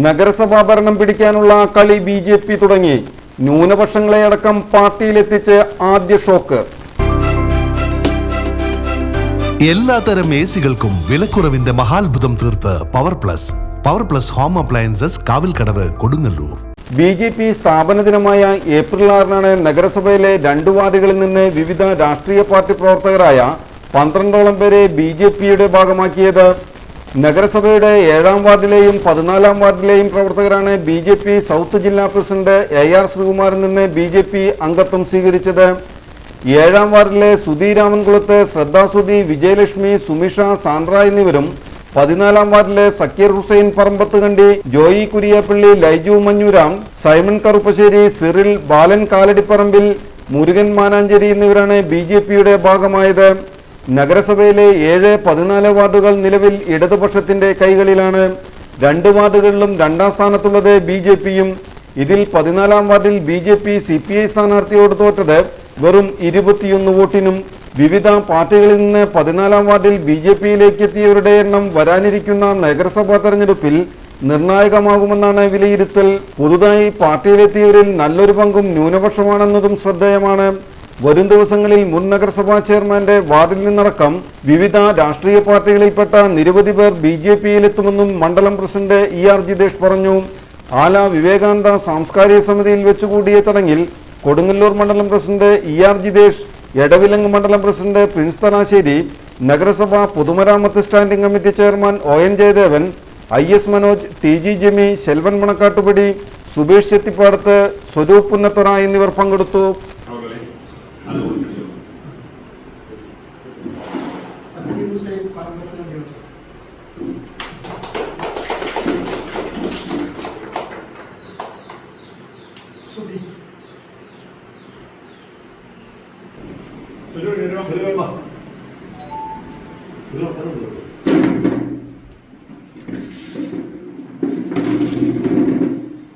നഗരസഭാ ഭരണം പിടിക്കാനുള്ള കളി BJP തുടങ്ങി. ന്യൂനപക്ഷങ്ങളെ അടക്കം പാർട്ടിയിലെത്തിച്ച് ആദ്യ ഷോക്ക്. എല്ലാത്തരം AC-കൾക്കും വിലക്കുറവിന്റെ മഹാത്ഭുതം തീർത്ത് power plus home appliances Kavilkadavu Kodungallur. BJP സ്ഥാപന ദിനമായ ഏപ്രിൽ 6-നാണ് നഗരസഭയിലെ 2 വാർഡുകളിൽ നിന്ന് വിവിധ രാഷ്ട്രീയ പാർട്ടി പ്രവർത്തകരായ 12ഓളം പേരെ BJPയുടെ ഭാഗമാക്കിയത്. നഗരസഭയുടെ 7-ാം വാർഡിലെയും 14-ാം വാർഡിലെയും പ്രവർത്തകരാണ് BJP സൗത്ത് ജില്ലാ പ്രസിഡന്റ് AR ശ്രീകുമാറിൽ നിന്ന് BJP അംഗത്വം സ്വീകരിച്ചത്. 7-ാം വാർഡിലെ സുധി രാമൻകുളത്ത്, ശ്രദ്ധാ സുധി, വിജയലക്ഷ്മി, സുമിഷ, സാന്ദ്ര എന്നിവരും 14-ാം വാർഡിലെ സക്കീർ ഹുസൈൻ പറമ്പത്തുകണ്ടി, ജോയി കുരിയാപ്പള്ളി, ലൈജു മഞ്ഞൂരാം, സൈമൺ കറുപ്പശ്ശേരി, സിറിൽ, ബാലൻ കാലടിപ്പറമ്പിൽ, മുരുകൻ മാനാഞ്ചേരി എന്നിവരാണ് BJPയുടെ ഭാഗമായത്. നഗരസഭയിലെ 7, 14 വാർഡുകൾ നിലവിൽ ഇടതുപക്ഷത്തിന്റെ കൈകളിലാണ്. 2 വാർഡുകളിലും 2-ാം സ്ഥാനത്തുള്ളത് BJPയും. ഇതിൽ 14-ാം വാർഡിൽ BJP CPI സ്ഥാനാർത്ഥിയോട് തോറ്റത് വെറും 21 വോട്ടിനും. വിവിധ പാർട്ടികളിൽ നിന്ന് 14-ാം വാർഡിൽ BJPയിലേക്ക് എത്തിയവരുടെ എണ്ണം വരാനിരിക്കുന്ന നഗരസഭാ തെരഞ്ഞെടുപ്പിൽ നിർണായകമാകുമെന്നാണ് വിലയിരുത്തൽ. പുതുതായി പാർട്ടിയിലെത്തിയവരിൽ നല്ലൊരു പങ്കും ന്യൂനപക്ഷമാണെന്നതും ശ്രദ്ധേയമാണ്. വരും ദിവസങ്ങളിൽ മുൻ നഗരസഭാ ചെയർമാന്റെ വാർഡിൽ നിന്നടക്കം വിവിധ രാഷ്ട്രീയ പാർട്ടികളിൽപ്പെട്ട നിരവധി പേർ BJPയിലെത്തുമെന്നും മണ്ഡലം പ്രസിഡന്റ് ER ജിതേഷ് പറഞ്ഞു. ആല വിവേകാനന്ദ സാംസ്കാരിക സമിതിയിൽ വെച്ചുകൂടിയ ചടങ്ങിൽ കൊടുങ്ങല്ലൂർ മണ്ഡലം പ്രസിഡന്റ് ER ജിതേഷ്, എടവിലങ്ങ് മണ്ഡലം പ്രസിഡന്റ് പ്രിൻസ് തനാശ്ശേരി, നഗരസഭ പൊതുമരാമത്ത് standing committee chairman ON Jayadevan, IS Manoj, TG Jemi, Selvan Manakkattupadi, Subesh Chethippadath, Swaroop Punnathara എന്നിവർ പങ്കെടുത്തു. Seluruh